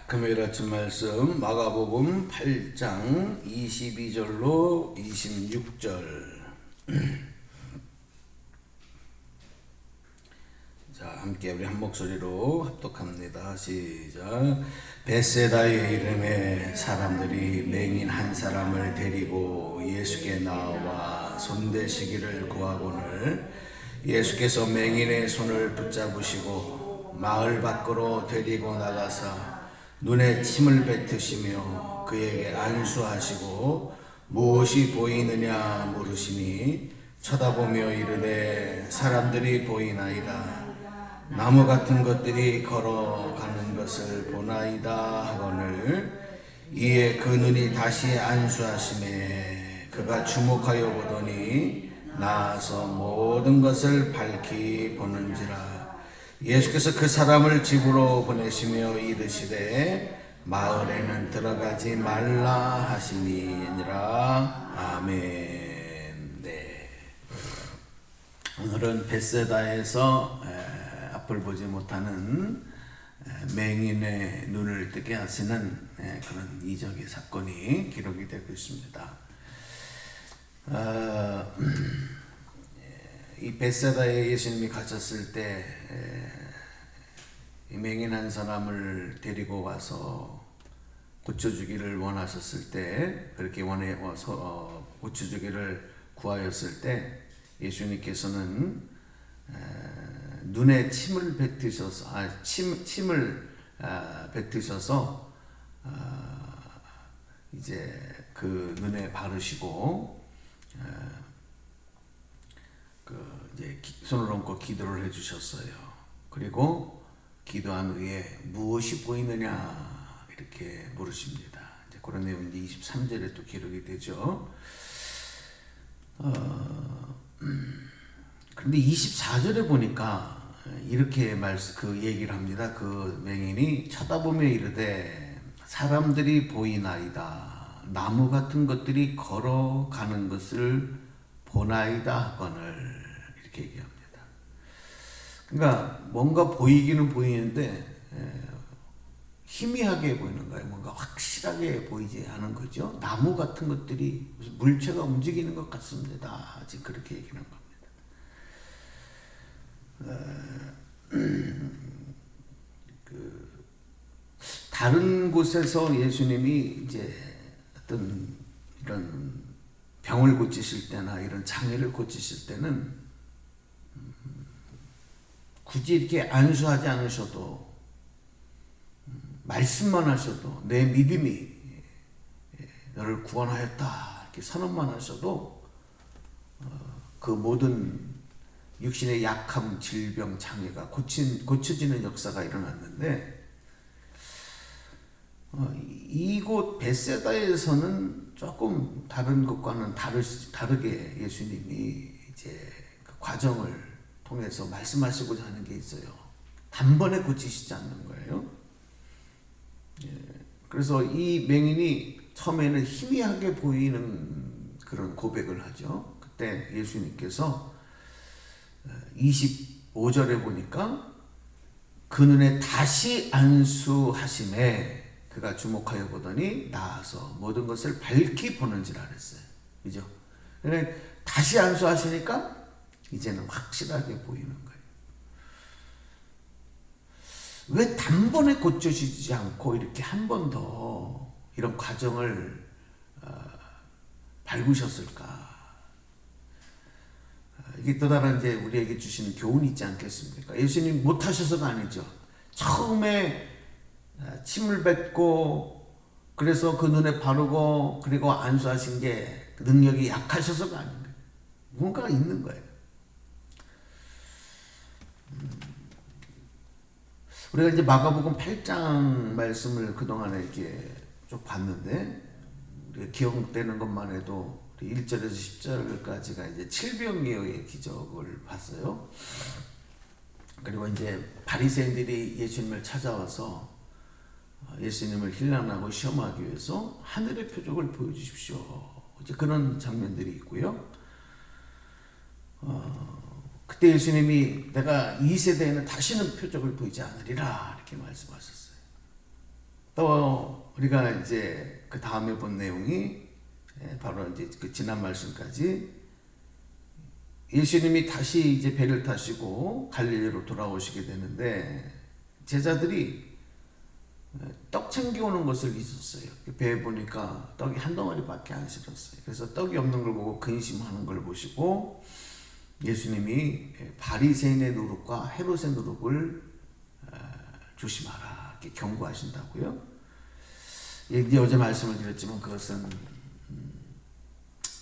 금요일 아침 말씀 마가복음 8장 22절로 26절. 자, 함께 우리 한 목소리로 합독합니다. 시작. 벳세다의 이름에 사람들이 맹인 한 사람을 데리고 예수께 나와 손대시기를 구하거늘 예수께서 맹인의 손을 붙잡으시고 마을 밖으로 데리고 나가사 눈에 침을 뱉으시며 그에게 안수하시고 무엇이 보이느냐 물으시니 쳐다보며 이르되 사람들이 보이나이다. 나무 같은 것들이 걸어가는 것을 보나이다 하거늘 이에 그 눈이 다시 안수하심에 그가 주목하여 보더니 나아서 모든 것을 밝히 보는지라. 예수께서 그 사람을 집으로 보내시며 이르시되 마을에는 들어가지 말라 하시니니라. 아멘. 네. 오늘은 벳세다에서 앞을 보지 못하는 맹인의 눈을 뜨게 하시는 그런 이적의 사건이 기록이 되고 있습니다. 이 벳세다에 예수님이 가셨을 때 이 맹인 한 사람을 데리고 와서 고쳐주기를 원하셨을 때, 그렇게 원해서 고쳐주기를 구하였을 때 예수님께서는 눈에 침을 뱉으셔서 침을 뱉으셔서 이제 그 눈에 바르시고 이제 손을 얹고 기도를 해주셨어요. 그리고 기도한 후에 무엇이 보이느냐 이렇게 물으십니다. 이제 그런 내용이 23절에 또 기록이 되죠. 그런데 24절에 보니까 이렇게 그 얘기를 합니다. 그 맹인이 쳐다보며 이르되 사람들이 보이나이다. 나무 같은 것들이 걸어가는 것을 보나이다 하거늘 이렇게 얘기합니다. 그러니까 뭔가 보이기는 보이는데 희미하게 보이는 거예요. 뭔가 확실하게 보이지 않은 거죠. 나무 같은 것들이 무슨 물체가 움직이는 것 같습니다. 지금 그렇게 얘기하는 겁니다. 다른 곳에서 예수님이 이제 어떤 이런 병을 고치실 때나 이런 장애를 고치실 때는 굳이 이렇게 안수하지 않으셔도 말씀만 하셔도 내 믿음이 너를 구원하였다 이렇게 선언만 하셔도 그 모든 육신의 약함, 질병, 장애가 고쳐지는 역사가 일어났는데 이곳 벳세다에서는 조금 다른 것과는 다르게 예수님이 이제 그 과정을 통해서 말씀하시고자 하는 게 있어요. 단번에 고치시지 않는 거예요. 그래서 이 맹인이 처음에는 희미하게 보이는 그런 고백을 하죠. 그때 예수님께서 25절에 보니까 그 눈에 다시 안수하심에 그가 주목하여 보더니 나아서 모든 것을 밝히 보는지라 그랬어요. 그죠? 그러니까 다시 안수하시니까 이제는 확실하게 보이는 거예요. 왜 단번에 고쳐지지 않고 이렇게 한 번 더 이런 과정을 밟으셨을까? 이게 또 다른 이제 우리에게 주시는 교훈이 있지 않겠습니까? 예수님 못하셔서가 아니죠. 처음에 침을 뱉고 그래서 그 눈에 바르고 그리고 안수하신 게 능력이 약하셔서가 아닌 거예요. 뭔가가 있는 거예요. 우리가 이제 마가복음 8장 말씀을 그동안에 이렇게 쭉 봤는데 우리가 기억되는 것만 해도 1절에서 10절까지가 이제 칠병이어의 기적을 봤어요. 그리고 이제 바리새인들이 예수님을 찾아와서 예수님을 힐난하고 시험하기 위해서 하늘의 표적을 보여주십시오. 이제 그런 장면들이 있고요. 그때 예수님이 내가 이 세대에는 다시는 표적을 보이지 않으리라 이렇게 말씀하셨어요. 또 우리가 이제 그 다음에 본 내용이 바로 이제 그 지난 말씀까지 예수님이 다시 이제 배를 타시고 갈릴리로 돌아오시게 되는데 제자들이 떡 챙겨오는 것을 잊었어요. 배에 보니까 떡이 한 덩어리밖에 안 실었어요. 그래서 떡이 없는 걸 보고 근심하는 걸 보시고 예수님이 바리새인의 노릇과 헤롯의 노릇을 조심하라 이렇게 경고하신다고요. 이제 어제 말씀을 드렸지만 그것은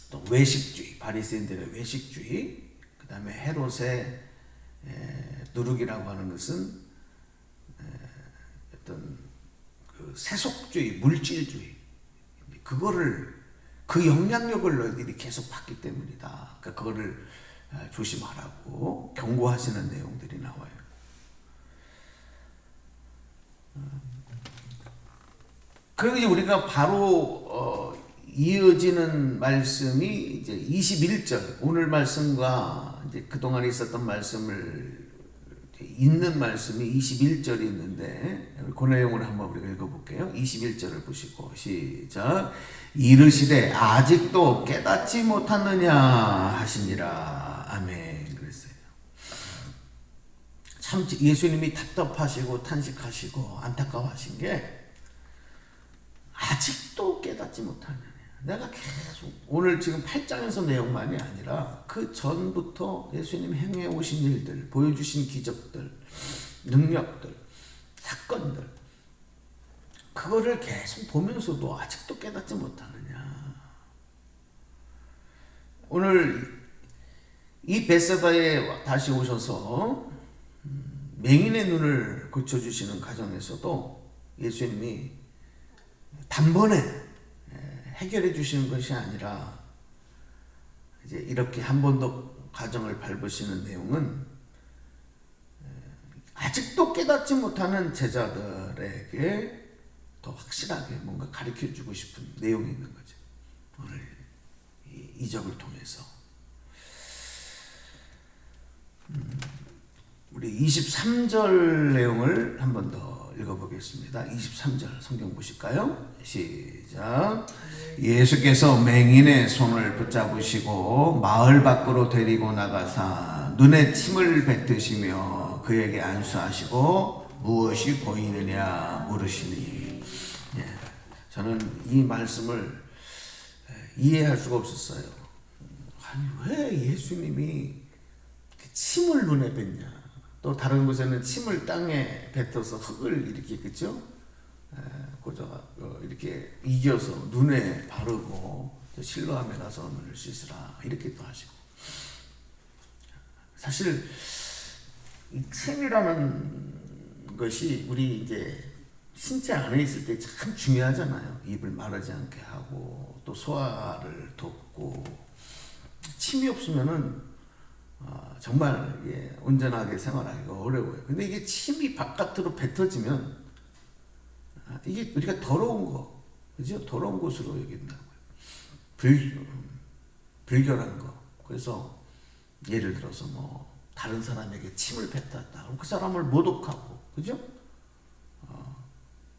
또 외식주의, 바리새인들의 외식주의, 그 다음에 헤롯의 누룩이라고 하는 것은 어떤 그 세속주의, 물질주의, 그거를 그 영향력을 너희들이 계속 받기 때문이다. 그러니까 그거를 조심하라고 경고하시는 내용들이 나와요. 그리고 이제 우리가 바로 이어지는 말씀이 이제 21절, 오늘 말씀과 이제 그동안 있었던 말씀을 있는 말씀이 21절이 있는데 그 내용을 한번 우리가 읽어볼게요. 21절을 보시고 시작. 이르시되 아직도 깨닫지 못하느냐 하시니라. 아멘. 그랬어요. 참 예수님이 답답하시고 탄식하시고 안타까워하신 게 아직도 깨닫지 못하느냐. 내가 계속 오늘 지금 8장에서 내용만이 아니라 그 전부터 예수님 행해 오신 일들, 보여주신 기적들, 능력들, 사건들, 그거를 계속 보면서도 아직도 깨닫지 못하느냐. 오늘 이 벳세다에 다시 오셔서 맹인의 눈을 고쳐주시는 과정에서도 예수님이 단번에 해결해 주시는 것이 아니라 이제 이렇게 한 번 더 가정을 밟으시는 내용은 아직도 깨닫지 못하는 제자들에게 더 확실하게 뭔가 가르쳐 주고 싶은 내용이 있는 거죠. 오늘 이 이적을 통해서 우리 23절 내용을 한 번 더 읽어보겠습니다. 23절 성경 보실까요? 시작. 예수께서 맹인의 손을 붙잡으시고 마을 밖으로 데리고 나가사 눈에 침을 뱉으시며 그에게 안수하시고 무엇이 보이느냐 물으시니. 저는 이 말씀을 이해할 수가 없었어요. 아니 왜 예수님이 침을 눈에 뱉냐. 또 다른 곳에는 침을 땅에 뱉어서 흙을 이렇게 그죠? 고저가 이렇게 이겨서 눈에 바르고 실로암에 가서 눈을 씻으라 이렇게 또 하시고. 사실 이 침이라는 것이 우리 이제 신체 안에 있을 때 참 중요하잖아요. 입을 마르지 않게 하고 또 소화를 돕고. 침이 없으면은 정말 온전하게 생활하기가 어려워요. 근데 이게 침이 바깥으로 뱉어지면 이게 우리가 더러운 거, 그죠? 더러운 곳으로 여긴다고요. 불결한 거. 그래서 예를 들어서 뭐 다른 사람에게 침을 뱉었다. 그 사람을 모독하고, 그죠?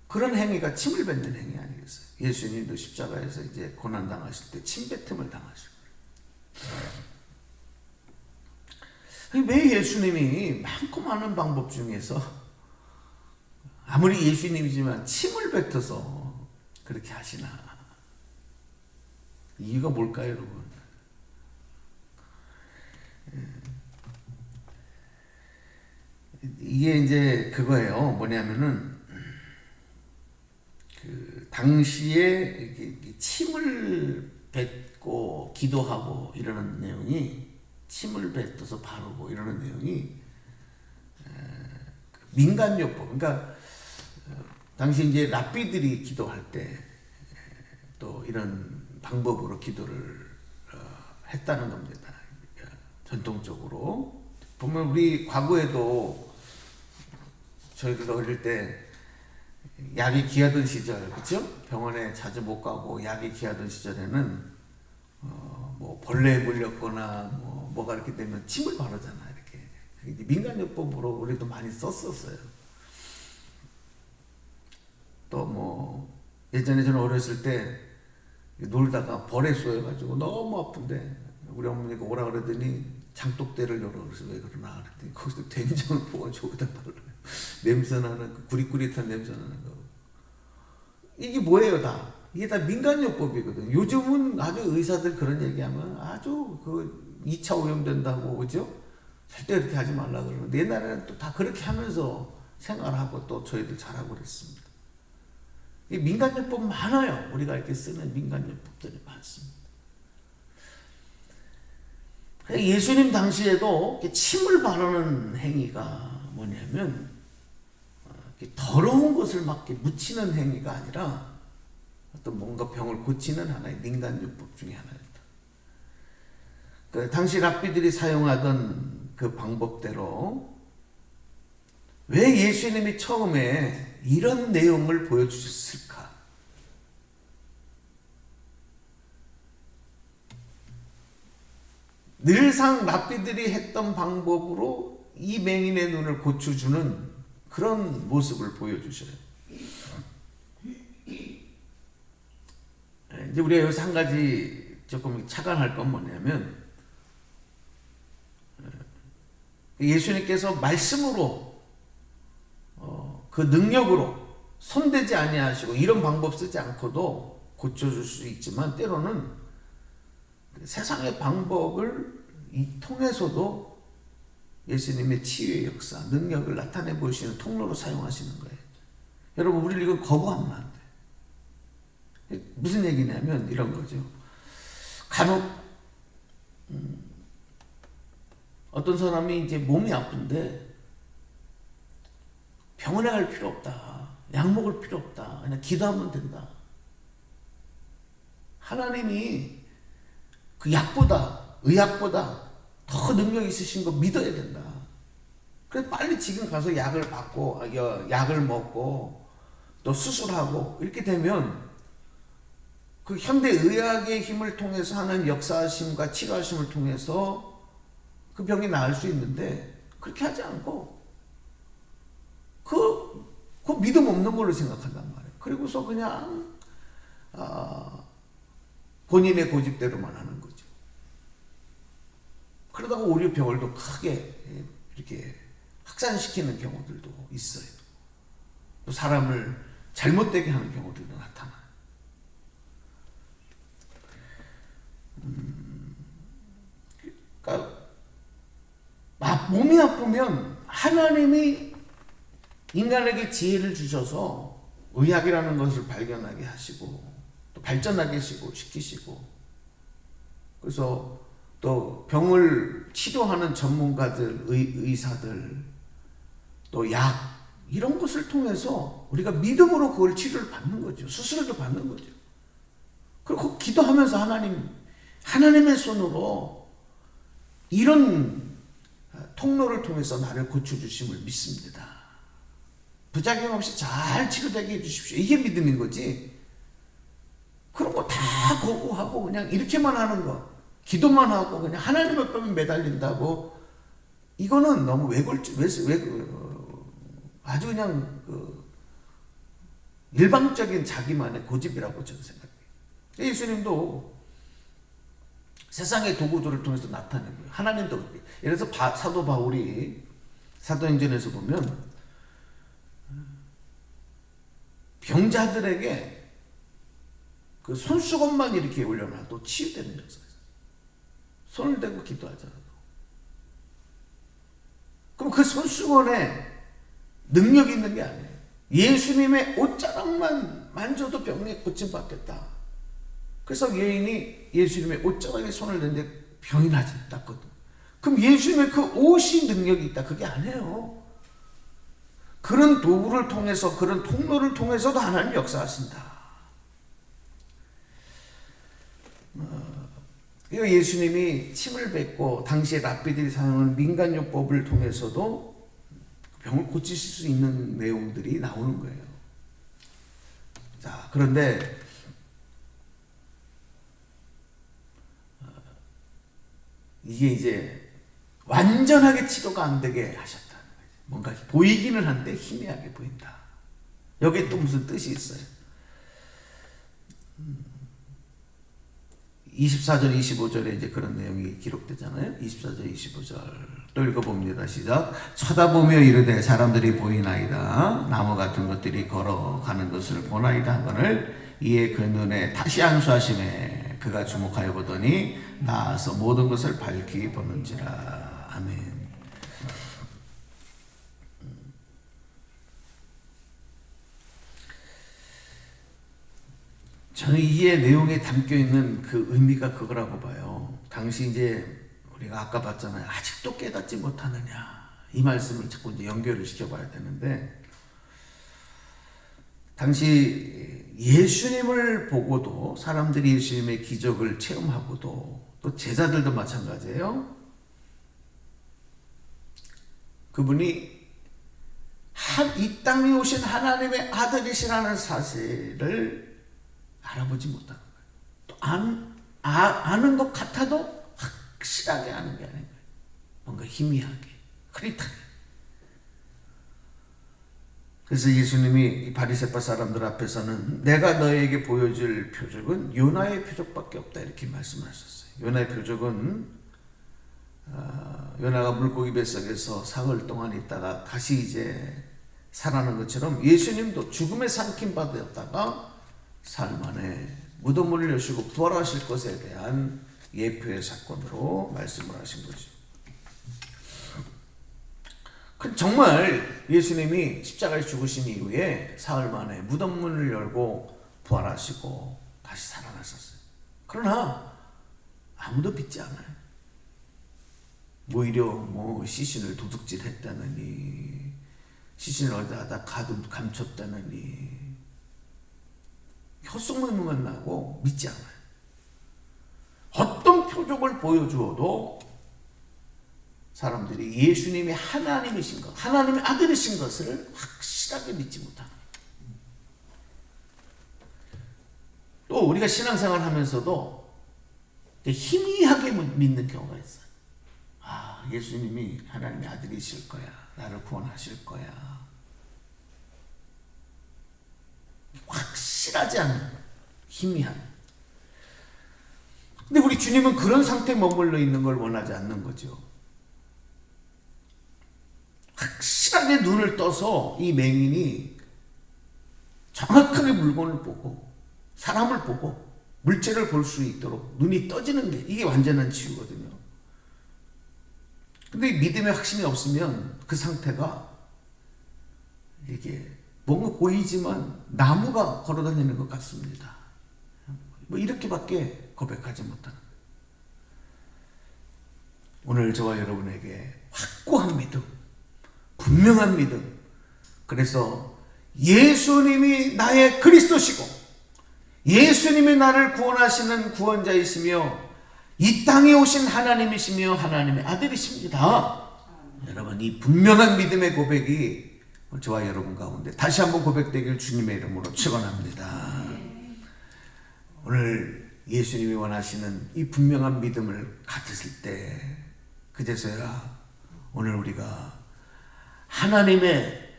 그런 행위가 침을 뱉는 행위 아니겠어요? 예수님도 십자가에서 이제 고난 당하실 때 침뱉음을 당하시고. 왜 예수님이 많고 많은 방법 중에서 아무리 예수님이지만 침을 뱉어서 그렇게 하시나? 이유가 뭘까요, 여러분? 이게 이제 그거예요. 뭐냐면은 그 당시에 침을 뱉고 기도하고 이러는 내용이 침을 뱉어서 바르고 이러는 내용이 민간요법. 그러니까 당시 이제 랍비들이 기도할 때 또 이런 방법으로 기도를 했다는 겁니다. 그러니까 전통적으로 보면 우리 과거에도 저희들 어릴 때 약이 귀하던 시절, 그렇죠? 병원에 자주 못 가고 약이 귀하던 시절에는 뭐 벌레에 물렸거나 뭐가 이렇게 되면 침을 바르잖아. 이렇게 민간요법으로 우리도 많이 썼었어요. 또 뭐 예전에 저는 어렸을 때 놀다가 벌에 쏘여가지고 너무 아픈데 우리 어머니가 오라 그러더니 장독대를 열어. 그래서 왜 그러나 그랬더니 거기서 된장을 부어주고 여기다 발라요. 냄새나는 그 구릿구릿한 냄새나는 거. 이게 뭐예요 다? 이게 다 민간요법이거든. 요즘은 아주 의사들 그런 얘기하면 아주 그 2차 오염된다고 그죠? 절대 그렇게 하지 말라 그러는데 옛날에는 또 다 그렇게 하면서 생활하고 또 저희들 잘하고 그랬습니다. 이 민간요법 많아요. 우리가 이렇게 쓰는 민간요법들이 많습니다. 예수님 당시에도 침을 바르는 행위가 뭐냐면 더러운 것을 막 묻히는 행위가 아니라 어떤 뭔가 병을 고치는 하나의 민간요법 중에 하나였다. 그 당시 랍비들이 사용하던 그 방법대로 왜 예수님이 처음에 이런 내용을 보여주셨을까? 늘상 랍비들이 했던 방법으로 이 맹인의 눈을 고쳐주는 그런 모습을 보여주셔요. 이제 우리가 여기서 한 가지 조금 착안할 건 뭐냐면 예수님께서 말씀으로 그 능력으로 손대지 아니하시고 이런 방법 쓰지 않고도 고쳐줄 수 있지만 때로는 세상의 방법을 통해서도 예수님의 치유의 역사, 능력을 나타내 보이시는 통로로 사용하시는 거예요. 여러분 우리 이건 거부하면 안 돼. 무슨 얘기냐면 이런 거죠. 간혹 어떤 사람이 이제 몸이 아픈데 병원에 갈 필요 없다. 약 먹을 필요 없다. 그냥 기도하면 된다. 하나님이 그 약보다, 의학보다 더 능력 있으신 거 믿어야 된다. 그래서 빨리 지금 가서 약을 받고, 약을 먹고, 또 수술하고, 이렇게 되면 그 현대 의학의 힘을 통해서 하는 역사하심과 치료하심을 통해서 그 병이 나을 수 있는데, 그렇게 하지 않고, 그 믿음 없는 걸로 생각한단 말이에요. 그리고서 그냥, 본인의 고집대로만 하는 거죠. 그러다가 오히려 병을 더 크게 이렇게 확산시키는 경우들도 있어요. 또 사람을 잘못되게 하는 경우들도 나타나요. 그러니까 몸이 아프면 하나님이 인간에게 지혜를 주셔서 의학이라는 것을 발견하게 하시고 또 발전하게 시키시고 그래서 또 병을 치료하는 전문가들, 의사들, 또 약 이런 것을 통해서 우리가 믿음으로 그걸 치료를 받는 거죠. 수술도 받는 거죠. 그리고 기도하면서 하나님의 손으로 이런 통로를 통해서 나를 고쳐주심을 믿습니다. 부작용 없이 잘 치료되게 해주십시오. 이게 믿음인 거지. 그런 거 다 거부하고 그냥 이렇게만 하는 거. 기도만 하고 그냥 하나님의 뺨에 매달린다고 이거는 너무 아주 그냥 일방적인 자기만의 고집이라고 저는 생각해요. 예수님도 세상의 도구들을 통해서 나타낸 거예요. 하나님도 그렇게. 예를 들어서 사도 바울이 사도행전에서 보면 병자들에게 그 손수건만 이렇게 올려놔도 치유되는 역사가 있어요. 손을 대고 기도하잖아요. 그럼 그 손수건에 능력이 있는 게 아니에요. 예수님의 옷자락만 만져도 병이 고침받겠다. 그래서 여인이 예수님의 옷자락에 손을 댔는데 병이 났거든. 그럼 예수님의 그 옷이 능력이 있다. 그게 아니에요. 그런 도구를 통해서 그런 통로를 통해서도 하나님 역사하신다. 예수님이 침을 뱉고 당시에 랍비들이 사용하는 민간요법을 통해서도 병을 고치실 수 있는 내용들이 나오는 거예요. 자, 그런데 이게 이제 완전하게 치료가 안 되게 하셨다는 거죠. 뭔가 보이기는 한데 희미하게 보인다. 여기에 또 무슨 뜻이 있어요. 24절, 25절에 이제 그런 내용이 기록되잖아요. 24절, 25절 또 읽어봅니다. 시작. 쳐다보며 이르되 사람들이 보이나이다. 나무 같은 것들이 걸어가는 것을 보나이다 하거늘 이에 그 눈에 다시 안수하심에 그가 주목하여 보더니 나아서 모든 것을 밝히 보는지라. 아멘. 저는 이의 내용에 담겨있는 그 의미가 그거라고 봐요. 당시 이제 우리가 아까 봤잖아요. 아직도 깨닫지 못하느냐. 이 말씀을 자꾸 이제 연결을 시켜봐야 되는데, 당시 예수님을 보고도 사람들이 예수님의 기적을 체험하고도 또 제자들도 마찬가지예요. 그분이 이 땅에 오신 하나님의 아들이시라는 사실을 알아보지 못하는 거예요. 또 아는 것 같아도 확실하게 아는 게 아닌 거예요. 뭔가 희미하게, 흐릿하게. 그래서 예수님이 바리새파 사람들 앞에서는 내가 너에게 보여줄 표적은 요나의 표적밖에 없다 이렇게 말씀하셨어요. 요나의 표적은 요나가 물고기 뱃속에서 사흘 동안 있다가 다시 이제 살아난 것처럼 예수님도 죽음에 삼킨 바 되었다가 사흘 만에 무덤을 여시고 부활하실 것에 대한 예표의 사건으로 말씀을 하신 거죠. 정말 예수님이 십자가에 죽으신 이후에 사흘 만에 무덤문을 열고 부활하시고 다시 살아나셨어요. 그러나 아무도 믿지 않아요. 오히려 시신을 도둑질했다느니, 시신을 어디다 감췄다느니 헛소문만 나고 믿지 않아요. 어떤 표적을 보여주어도 사람들이 예수님이 하나님이신 것, 하나님의 아들이신 것을 확실하게 믿지 못하는 거예요. 또 우리가 신앙생활 하면서도 희미하게 믿는 경우가 있어요. 예수님이 하나님의 아들이실 거야. 나를 구원하실 거야. 확실하지 않은, 희미한. 근데 우리 주님은 그런 상태에 머물러 있는 걸 원하지 않는 거죠. 확실하게 눈을 떠서 이 맹인이 정확하게 물건을 보고 사람을 보고 물체를 볼 수 있도록 눈이 떠지는 게 이게 완전한 치유거든요. 근데 믿음의 확신이 없으면 그 상태가 이게 뭔가 보이지만 나무가 걸어다니는 것 같습니다. 이렇게밖에 고백하지 못하는. 오늘 저와 여러분에게 확고한 믿음, 분명한 믿음. 그래서 예수님이 나의 그리스도시고 예수님이 나를 구원하시는 구원자이시며 이 땅에 오신 하나님이시며 하나님의 아들이십니다. 여러분, 이 분명한 믿음의 고백이 저와 여러분 가운데 다시 한번 고백되길 주님의 이름으로 축원합니다. 오늘 예수님이 원하시는 이 분명한 믿음을 가졌을 때 그제서야 오늘 우리가 하나님의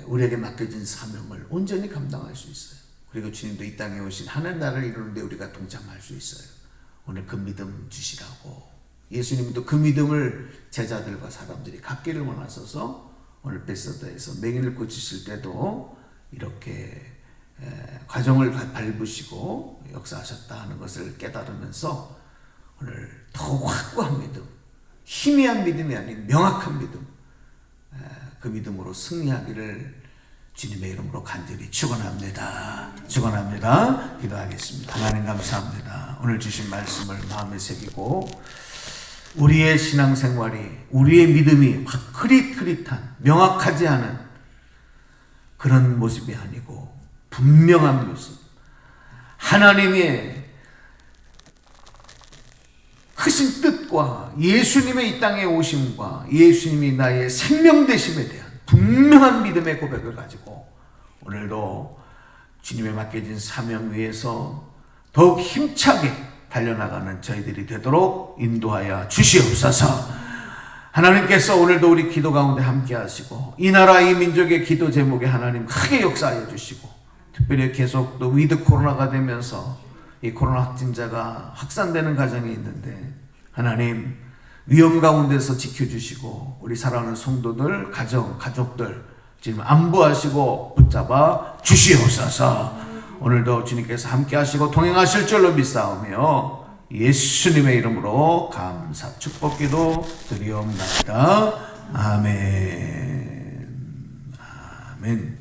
우리에게 맡겨진 사명을 온전히 감당할 수 있어요. 그리고 주님도 이 땅에 오신 하나님 나라를 이루는데 우리가 동참할 수 있어요. 오늘 그 믿음 주시라고. 예수님도 그 믿음을 제자들과 사람들이 갖기를 원하셔서 오늘 베스다에서 맹인을 고치실 때도 이렇게 과정을 밟으시고 역사하셨다 하는 것을 깨달으면서 오늘 더욱 확고한 믿음, 희미한 믿음이 아닌 명확한 믿음, 그 믿음으로 승리하기를 주님의 이름으로 간절히 축원합니다. 축원합니다. 기도하겠습니다. 하나님 감사합니다. 오늘 주신 말씀을 마음에 새기고 우리의 신앙생활이, 우리의 믿음이 흐릿흐릿한, 명확하지 않은 그런 모습이 아니고 분명한 모습, 하나님의 크신 뜻과 예수님의 이 땅에 오심과 예수님이 나의 생명 되심에 대한 분명한 믿음의 고백을 가지고 오늘도 주님의 맡겨진 사명 위에서 더욱 힘차게 달려나가는 저희들이 되도록 인도하여 주시옵소서. 하나님께서 오늘도 우리 기도 가운데 함께 하시고 이 나라 이 민족의 기도 제목에 하나님 크게 역사하여 주시고 특별히 계속 또 위드 코로나가 되면서 이 코로나 확진자가 확산되는 가정이 있는데 하나님 위험 가운데서 지켜주시고 우리 사랑하는 성도들 가족들 지금 안부하시고 붙잡아 주시옵소서. 오늘도 주님께서 함께 하시고 동행하실 줄로 믿사오며 예수님의 이름으로 감사 축복기도 드리옵나이다. 아멘. 아멘.